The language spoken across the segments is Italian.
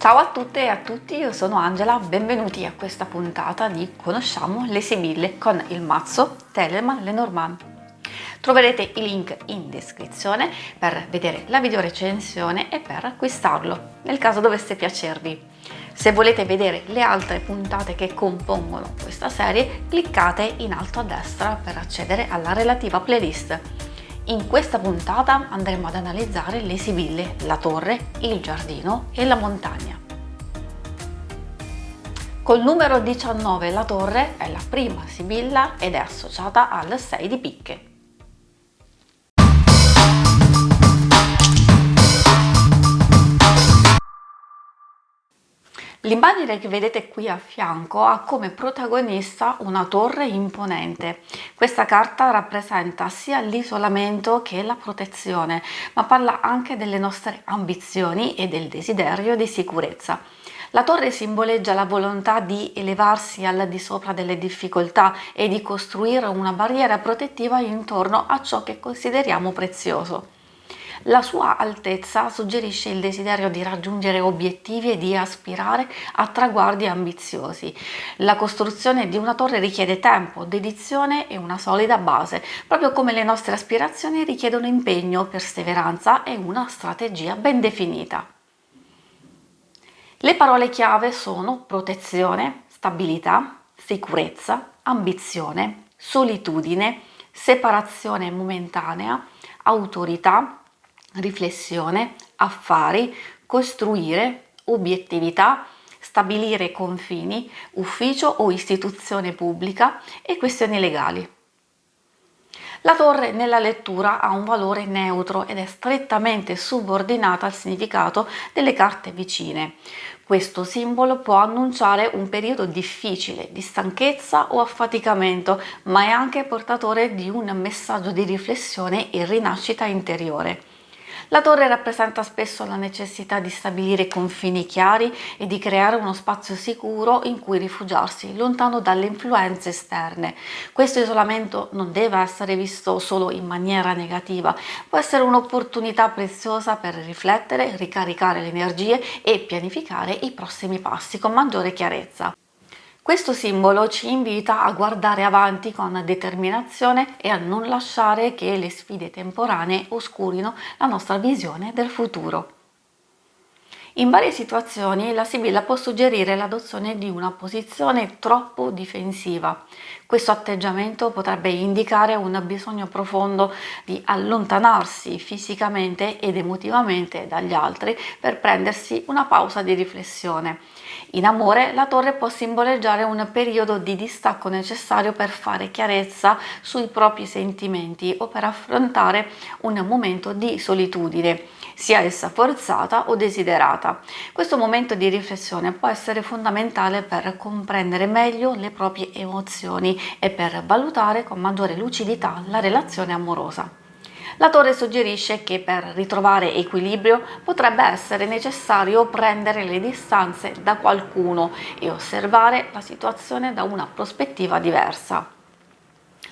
Ciao a tutte e a tutti, io sono Angela, benvenuti a questa puntata di Conosciamo le Sibille con il mazzo Telemann Lenormand. Troverete i link in descrizione per vedere la videorecensione e per acquistarlo, nel caso dovesse piacervi. Se volete vedere le altre puntate che compongono questa serie, cliccate in alto a destra per accedere alla relativa playlist. In questa puntata andremo ad analizzare le sibille, la torre, il giardino e la montagna. Col numero 19 la torre è la prima sibilla ed è associata al 6 di picche. L'immagine che vedete qui a fianco ha come protagonista una torre imponente. Questa carta rappresenta sia l'isolamento che la protezione, ma parla anche delle nostre ambizioni e del desiderio di sicurezza. La torre simboleggia la volontà di elevarsi al di sopra delle difficoltà e di costruire una barriera protettiva intorno a ciò che consideriamo prezioso. La sua altezza suggerisce il desiderio di raggiungere obiettivi e di aspirare a traguardi ambiziosi. La costruzione di una torre richiede tempo, dedizione e una solida base, proprio come le nostre aspirazioni richiedono impegno, perseveranza e una strategia ben definita. Le parole chiave sono protezione, stabilità, sicurezza, ambizione, solitudine, separazione momentanea, autorità, riflessione, affari, costruire, obiettività, stabilire confini, ufficio o istituzione pubblica e questioni legali. La torre nella lettura ha un valore neutro ed è strettamente subordinata al significato delle carte vicine. Questo simbolo può annunciare un periodo difficile di stanchezza o affaticamento, ma è anche portatore di un messaggio di riflessione e rinascita interiore. La torre rappresenta spesso la necessità di stabilire confini chiari e di creare uno spazio sicuro in cui rifugiarsi, lontano dalle influenze esterne. Questo isolamento non deve essere visto solo in maniera negativa, può essere un'opportunità preziosa per riflettere, ricaricare le energie e pianificare i prossimi passi con maggiore chiarezza. Questo simbolo ci invita a guardare avanti con determinazione e a non lasciare che le sfide temporanee oscurino la nostra visione del futuro. In varie situazioni la sibilla può suggerire l'adozione di una posizione troppo difensiva. Questo atteggiamento potrebbe indicare un bisogno profondo di allontanarsi fisicamente ed emotivamente dagli altri per prendersi una pausa di riflessione. In amore, la torre può simboleggiare un periodo di distacco necessario per fare chiarezza sui propri sentimenti o per affrontare un momento di solitudine, sia essa forzata o desiderata. Questo momento di riflessione può essere fondamentale per comprendere meglio le proprie emozioni e per valutare con maggiore lucidità la relazione amorosa. La torre suggerisce che per ritrovare equilibrio potrebbe essere necessario prendere le distanze da qualcuno e osservare la situazione da una prospettiva diversa.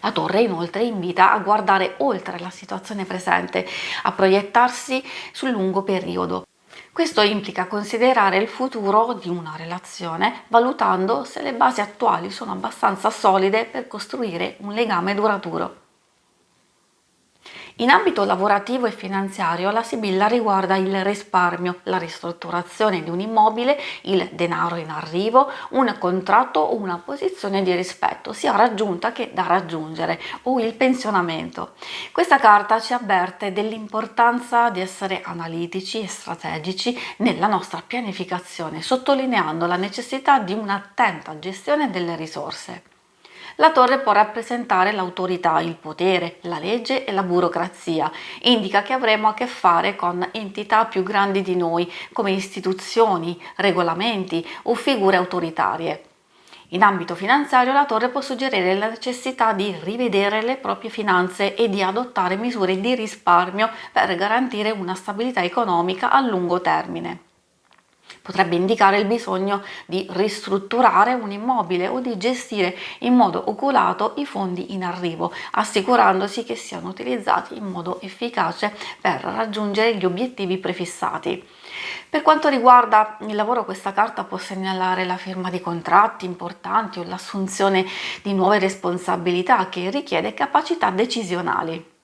La torre inoltre invita a guardare oltre la situazione presente, a proiettarsi sul lungo periodo. Questo implica considerare il futuro di una relazione, valutando se le basi attuali sono abbastanza solide per costruire un legame duraturo. In ambito lavorativo e finanziario, la sibilla riguarda il risparmio, la ristrutturazione di un immobile, il denaro in arrivo, un contratto o una posizione di rispetto, sia raggiunta che da raggiungere, o il pensionamento. Questa carta ci avverte dell'importanza di essere analitici e strategici nella nostra pianificazione, sottolineando la necessità di un'attenta gestione delle risorse. La torre può rappresentare l'autorità, il potere, la legge e la burocrazia. Indica che avremo a che fare con entità più grandi di noi, come istituzioni, regolamenti o figure autoritarie. In ambito finanziario, la torre può suggerire la necessità di rivedere le proprie finanze e di adottare misure di risparmio per garantire una stabilità economica a lungo termine. Potrebbe indicare il bisogno di ristrutturare un immobile o di gestire in modo oculato i fondi in arrivo, assicurandosi che siano utilizzati in modo efficace per raggiungere gli obiettivi prefissati. Per quanto riguarda il lavoro, questa carta può segnalare la firma di contratti importanti o l'assunzione di nuove responsabilità che richiede capacità decisionali.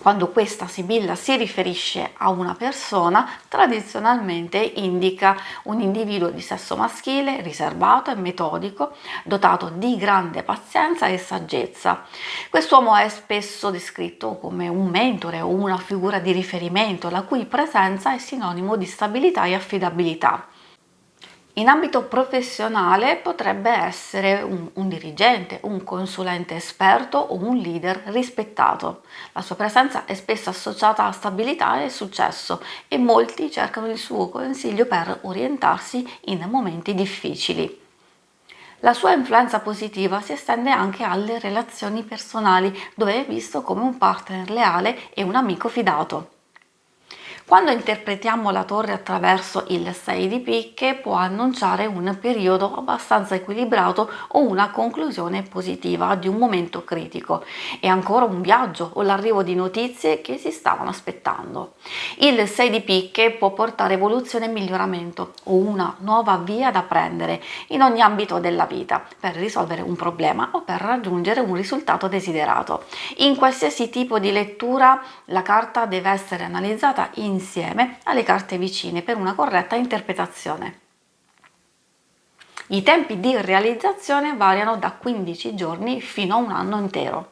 Quando questa sibilla si riferisce a una persona, tradizionalmente indica un individuo di sesso maschile, riservato e metodico, dotato di grande pazienza e saggezza. Quest'uomo è spesso descritto come un mentore o una figura di riferimento, la cui presenza è sinonimo di stabilità e affidabilità. In ambito professionale potrebbe essere un dirigente, un consulente esperto o un leader rispettato. La sua presenza è spesso associata a stabilità e successo e molti cercano il suo consiglio per orientarsi in momenti difficili. La sua influenza positiva si estende anche alle relazioni personali, dove è visto come un partner leale e un amico fidato. Quando interpretiamo la torre attraverso il 6 di picche può annunciare un periodo abbastanza equilibrato o una conclusione positiva di un momento critico e ancora un viaggio o l'arrivo di notizie che si stavano aspettando. Il 6 di picche può portare evoluzione e miglioramento o una nuova via da prendere in ogni ambito della vita per risolvere un problema o per raggiungere un risultato desiderato. In qualsiasi tipo di lettura la carta deve essere analizzata insieme alle carte vicine per una corretta interpretazione. I tempi di realizzazione variano da 15 giorni fino a un anno intero.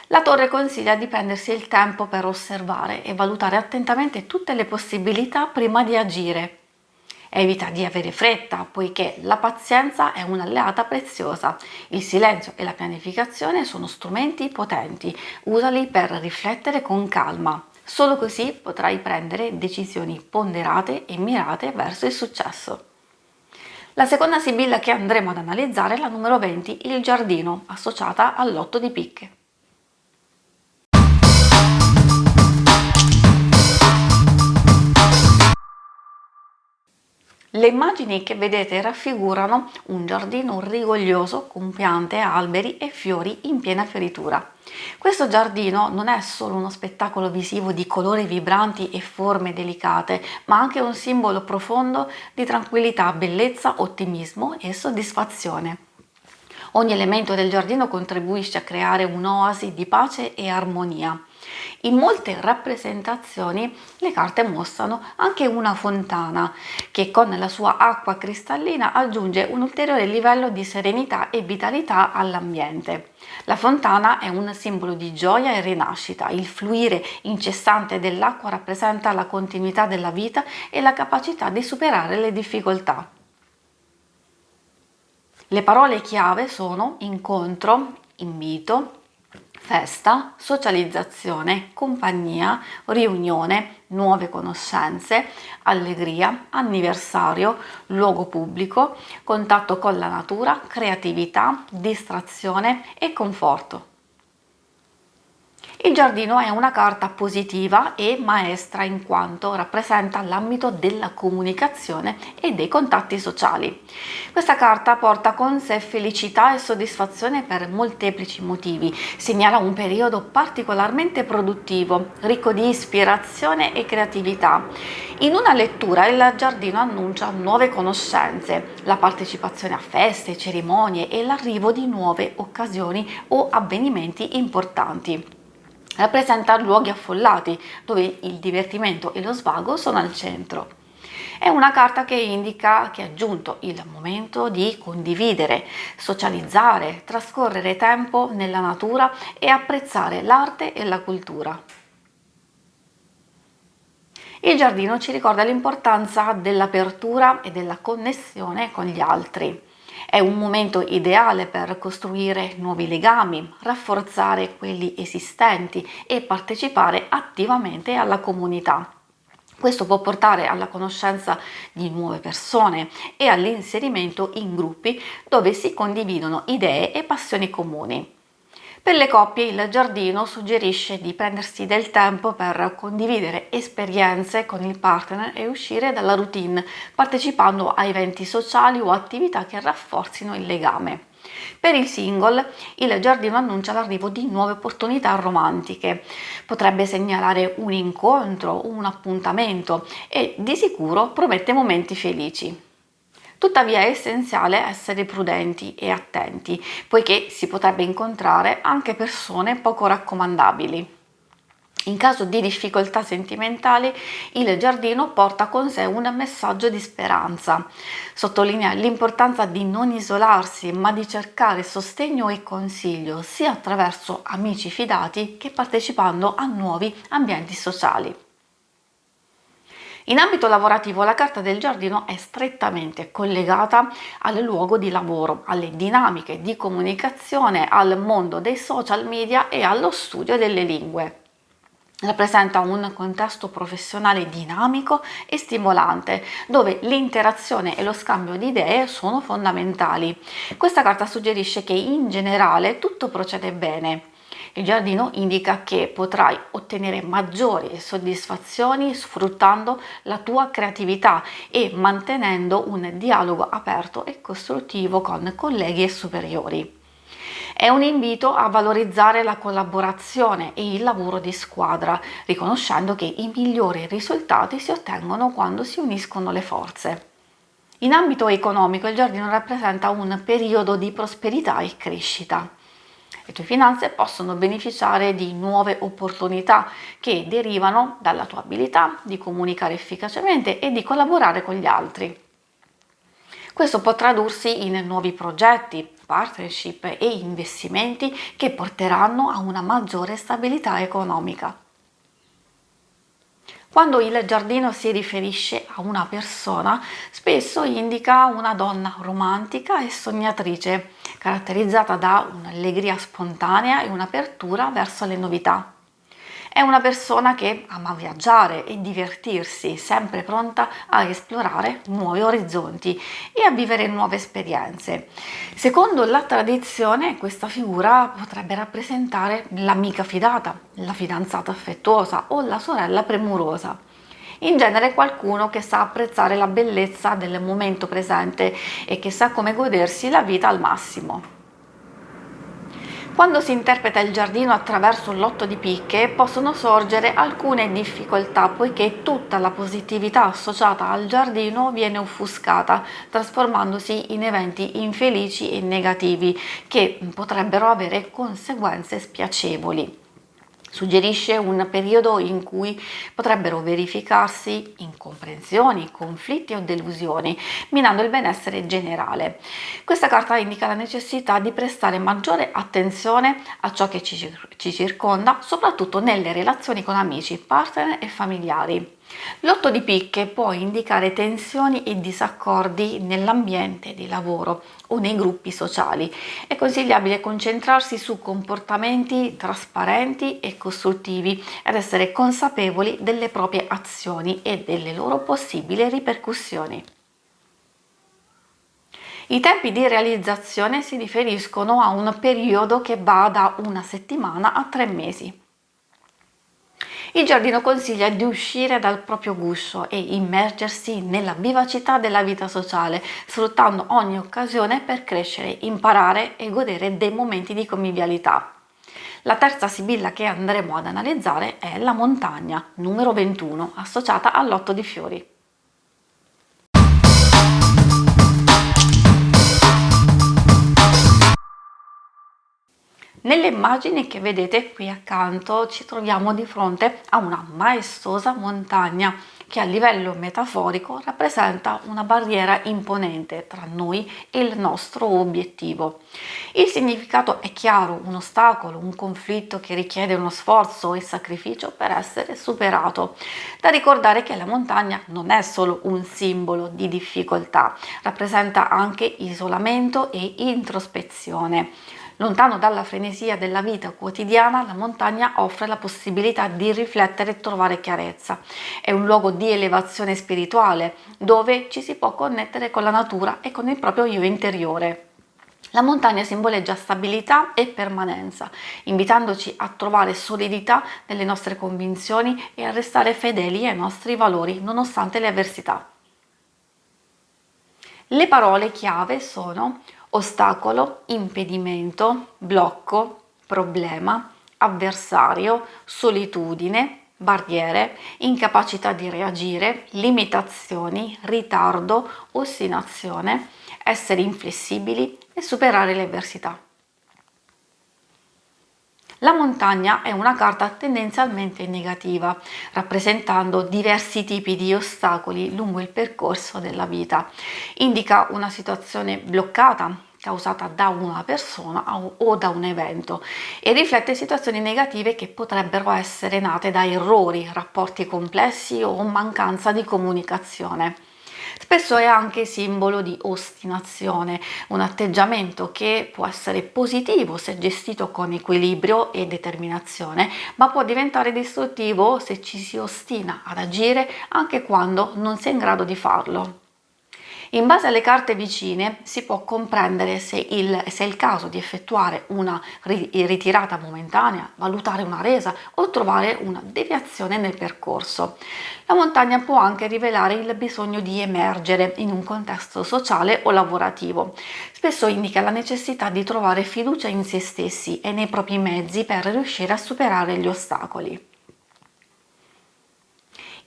La torre consiglia di prendersi il tempo per osservare e valutare attentamente tutte le possibilità prima di agire. Evita di avere fretta, poiché la pazienza è un'alleata preziosa. Il silenzio e la pianificazione sono strumenti potenti, usali per riflettere con calma. Solo così potrai prendere decisioni ponderate e mirate verso il successo. La seconda sibilla che andremo ad analizzare è la numero 20, il giardino, associata all'8 di picche. Le immagini che vedete raffigurano un giardino rigoglioso con piante, alberi e fiori in piena fioritura. Questo giardino non è solo uno spettacolo visivo di colori vibranti e forme delicate, ma anche un simbolo profondo di tranquillità, bellezza, ottimismo e soddisfazione. Ogni elemento del giardino contribuisce a creare un'oasi di pace e armonia. In molte rappresentazioni le carte mostrano anche una fontana che con la sua acqua cristallina aggiunge un ulteriore livello di serenità e vitalità all'ambiente. La fontana è un simbolo di gioia e rinascita. Il fluire incessante dell'acqua rappresenta la continuità della vita e la capacità di superare le difficoltà. Le parole chiave sono incontro, invito, festa, socializzazione, compagnia, riunione, nuove conoscenze, allegria, anniversario, luogo pubblico, contatto con la natura, creatività, distrazione e conforto. Il giardino è una carta positiva e maestra in quanto rappresenta l'ambito della comunicazione e dei contatti sociali. Questa carta porta con sé felicità e soddisfazione per molteplici motivi, segnala un periodo particolarmente produttivo, ricco di ispirazione e creatività. In una lettura il giardino annuncia nuove conoscenze, la partecipazione a feste, cerimonie e l'arrivo di nuove occasioni o avvenimenti importanti. Rappresenta luoghi affollati dove il divertimento e lo svago sono al centro. È una carta che indica che è giunto il momento di condividere, socializzare, trascorrere tempo nella natura e apprezzare l'arte e la cultura. Il giardino ci ricorda l'importanza dell'apertura e della connessione con gli altri. È un momento ideale per costruire nuovi legami, rafforzare quelli esistenti e partecipare attivamente alla comunità. Questo può portare alla conoscenza di nuove persone e all'inserimento in gruppi dove si condividono idee e passioni comuni. Per le coppie il giardino suggerisce di prendersi del tempo per condividere esperienze con il partner e uscire dalla routine, partecipando a eventi sociali o attività che rafforzino il legame. Per il single, il giardino annuncia l'arrivo di nuove opportunità romantiche. Potrebbe segnalare un incontro, un appuntamento e di sicuro promette momenti felici. Tuttavia è essenziale essere prudenti e attenti, poiché si potrebbe incontrare anche persone poco raccomandabili. In caso di difficoltà sentimentali, il giardino porta con sé un messaggio di speranza. Sottolinea l'importanza di non isolarsi, ma di cercare sostegno e consiglio sia attraverso amici fidati che partecipando a nuovi ambienti sociali. In ambito lavorativo, la carta del giardino è strettamente collegata al luogo di lavoro, alle dinamiche di comunicazione, al mondo dei social media e allo studio delle lingue. Rappresenta un contesto professionale dinamico e stimolante, dove l'interazione e lo scambio di idee sono fondamentali. Questa carta suggerisce che in generale tutto procede bene. Il giardino indica che potrai ottenere maggiori soddisfazioni sfruttando la tua creatività e mantenendo un dialogo aperto e costruttivo con colleghi e superiori. È un invito a valorizzare la collaborazione e il lavoro di squadra, riconoscendo che i migliori risultati si ottengono quando si uniscono le forze. In ambito economico, il giardino rappresenta un periodo di prosperità e crescita. Le tue finanze possono beneficiare di nuove opportunità che derivano dalla tua abilità di comunicare efficacemente e di collaborare con gli altri. Questo può tradursi in nuovi progetti, partnership e investimenti che porteranno a una maggiore stabilità economica. Quando il giardino si riferisce a una persona, spesso indica una donna romantica e sognatrice, caratterizzata da un'allegria spontanea e un'apertura verso le novità. È una persona che ama viaggiare e divertirsi, sempre pronta a esplorare nuovi orizzonti e a vivere nuove esperienze. Secondo la tradizione, questa figura potrebbe rappresentare l'amica fidata, la fidanzata affettuosa o la sorella premurosa. In genere qualcuno che sa apprezzare la bellezza del momento presente e che sa come godersi la vita al massimo. Quando si interpreta il giardino attraverso l'otto di picche possono sorgere alcune difficoltà poiché tutta la positività associata al giardino viene offuscata, trasformandosi in eventi infelici e negativi che potrebbero avere conseguenze spiacevoli. Suggerisce un periodo in cui potrebbero verificarsi incomprensioni, conflitti o delusioni, minando il benessere generale. Questa carta indica la necessità di prestare maggiore attenzione a ciò che ci circonda, soprattutto nelle relazioni con amici, partner e familiari. L'otto di picche può indicare tensioni e disaccordi nell'ambiente di lavoro o nei gruppi sociali. È consigliabile concentrarsi su comportamenti trasparenti e costruttivi ed essere consapevoli delle proprie azioni e delle loro possibili ripercussioni. I tempi di realizzazione si riferiscono a un periodo che va da una settimana a 3 mesi. Il giardino consiglia di uscire dal proprio guscio e immergersi nella vivacità della vita sociale, sfruttando ogni occasione per crescere, imparare e godere dei momenti di convivialità. La terza sibilla che andremo ad analizzare è la montagna, numero 21, associata all'otto di fiori. Nelle immagini che vedete qui accanto ci troviamo di fronte a una maestosa montagna che a livello metaforico rappresenta una barriera imponente tra noi e il nostro obiettivo. Il significato è chiaro, un ostacolo, un conflitto che richiede uno sforzo e sacrificio per essere superato. Da ricordare che la montagna non è solo un simbolo di difficoltà, rappresenta anche isolamento e introspezione. Lontano dalla frenesia della vita quotidiana, la montagna offre la possibilità di riflettere e trovare chiarezza. È un luogo di elevazione spirituale, dove ci si può connettere con la natura e con il proprio io interiore. La montagna simboleggia stabilità e permanenza, invitandoci a trovare solidità nelle nostre convinzioni e a restare fedeli ai nostri valori nonostante le avversità. Le parole chiave sono ostacolo, impedimento, blocco, problema, avversario, solitudine, barriere, incapacità di reagire, limitazioni, ritardo, ostinazione, essere inflessibili e superare le avversità. La montagna è una carta tendenzialmente negativa, rappresentando diversi tipi di ostacoli lungo il percorso della vita. Indica una situazione bloccata causata da una persona o da un evento e riflette situazioni negative che potrebbero essere nate da errori, rapporti complessi o mancanza di comunicazione. Spesso è anche simbolo di ostinazione, un atteggiamento che può essere positivo se gestito con equilibrio e determinazione, ma può diventare distruttivo se ci si ostina ad agire anche quando non si è in grado di farlo. In base alle carte vicine si può comprendere se è il caso di effettuare una ritirata momentanea, valutare una resa o trovare una deviazione nel percorso. La montagna può anche rivelare il bisogno di emergere in un contesto sociale o lavorativo. Spesso indica la necessità di trovare fiducia in se stessi e nei propri mezzi per riuscire a superare gli ostacoli.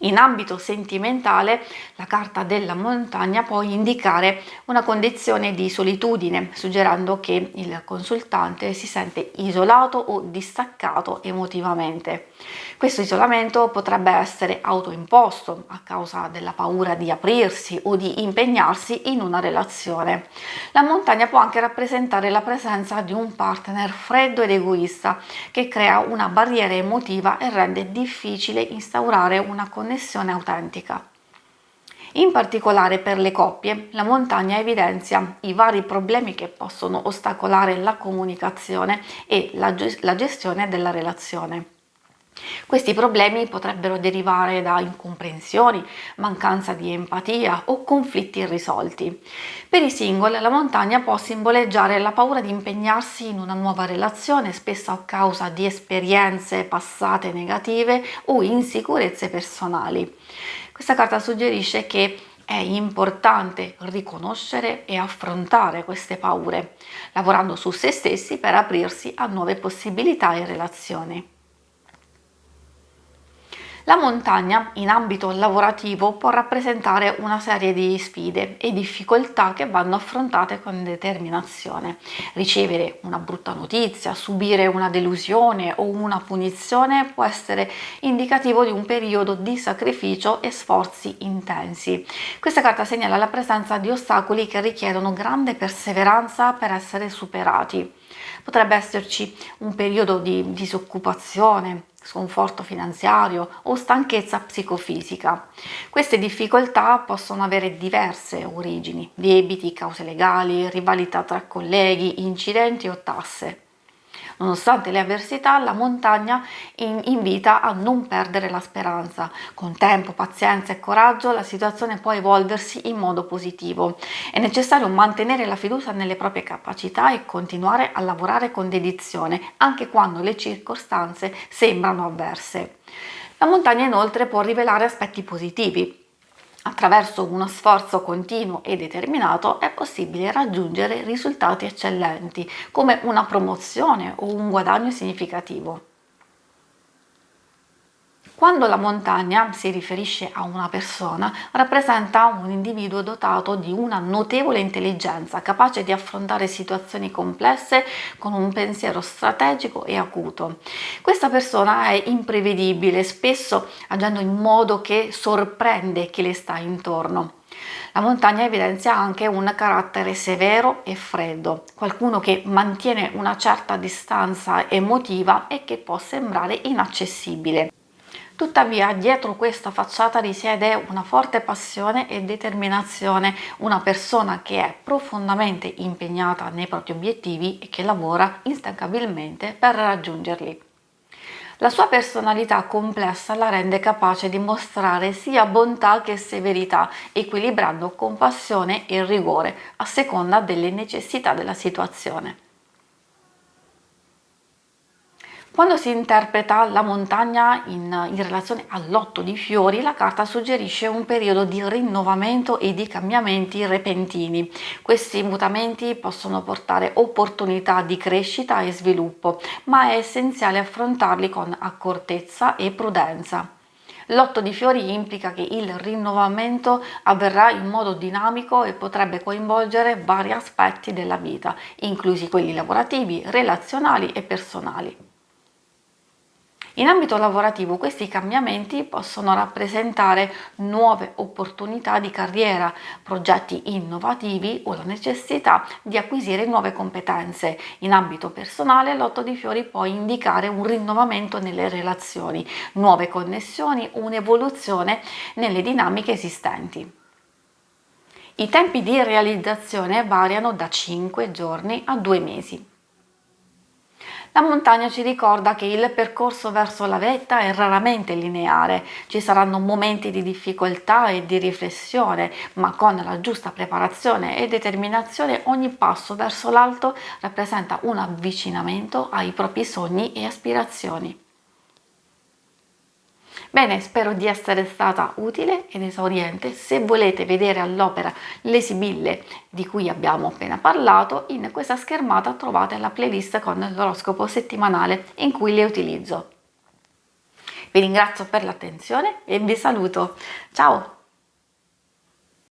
In ambito sentimentale, la carta della montagna può indicare una condizione di solitudine, suggerendo che il consultante si sente isolato o distaccato emotivamente. Questo isolamento potrebbe essere autoimposto a causa della paura di aprirsi o di impegnarsi in una relazione. La montagna può anche rappresentare la presenza di un partner freddo ed egoista che crea una barriera emotiva e rende difficile instaurare una connessione autentica. In particolare per le coppie, la montagna evidenzia i vari problemi che possono ostacolare la comunicazione e la gestione della relazione. Questi problemi potrebbero derivare da incomprensioni, mancanza di empatia o conflitti irrisolti. Per i single, la montagna può simboleggiare la paura di impegnarsi in una nuova relazione, spesso a causa di esperienze passate negative o insicurezze personali. Questa carta suggerisce che è importante riconoscere e affrontare queste paure, lavorando su se stessi per aprirsi a nuove possibilità e relazioni. La montagna in ambito lavorativo può rappresentare una serie di sfide e difficoltà che vanno affrontate con determinazione. Ricevere una brutta notizia, subire una delusione o una punizione può essere indicativo di un periodo di sacrificio e sforzi intensi. Questa carta segnala la presenza di ostacoli che richiedono grande perseveranza per essere superati. Potrebbe esserci un periodo di disoccupazione, sconforto finanziario o stanchezza psicofisica. Queste difficoltà possono avere diverse origini: debiti, cause legali, rivalità tra colleghi, incidenti o tasse. Nonostante le avversità, la montagna invita a non perdere la speranza. Con tempo, pazienza e coraggio la situazione può evolversi in modo positivo. È necessario mantenere la fiducia nelle proprie capacità e continuare a lavorare con dedizione, anche quando le circostanze sembrano avverse. La montagna inoltre può rivelare aspetti positivi. Attraverso uno sforzo continuo e determinato è possibile raggiungere risultati eccellenti, come una promozione o un guadagno significativo. Quando la montagna si riferisce a una persona, rappresenta un individuo dotato di una notevole intelligenza, capace di affrontare situazioni complesse con un pensiero strategico e acuto. Questa persona è imprevedibile, spesso agendo in modo che sorprende chi le sta intorno. La montagna evidenzia anche un carattere severo e freddo, qualcuno che mantiene una certa distanza emotiva e che può sembrare inaccessibile. Tuttavia, dietro questa facciata risiede una forte passione e determinazione, una persona che è profondamente impegnata nei propri obiettivi e che lavora instancabilmente per raggiungerli. La sua personalità complessa la rende capace di mostrare sia bontà che severità, equilibrando compassione e rigore a seconda delle necessità della situazione. Quando si interpreta la montagna in relazione all'otto di fiori, la carta suggerisce un periodo di rinnovamento e di cambiamenti repentini. Questi mutamenti possono portare opportunità di crescita e sviluppo, ma è essenziale affrontarli con accortezza e prudenza. L'otto di fiori implica che il rinnovamento avverrà in modo dinamico e potrebbe coinvolgere vari aspetti della vita, inclusi quelli lavorativi, relazionali e personali. In ambito lavorativo questi cambiamenti possono rappresentare nuove opportunità di carriera, progetti innovativi o la necessità di acquisire nuove competenze. In ambito personale l'otto di fiori può indicare un rinnovamento nelle relazioni, nuove connessioni, un'evoluzione nelle dinamiche esistenti. I tempi di realizzazione variano da 5 giorni a 2 mesi. La montagna ci ricorda che il percorso verso la vetta è raramente lineare, ci saranno momenti di difficoltà e di riflessione, ma con la giusta preparazione e determinazione ogni passo verso l'alto rappresenta un avvicinamento ai propri sogni e aspirazioni. Bene, spero di essere stata utile ed esauriente. Se volete vedere all'opera le sibille di cui abbiamo appena parlato, in questa schermata trovate la playlist con l'oroscopo settimanale in cui le utilizzo. Vi ringrazio per l'attenzione e vi saluto. Ciao!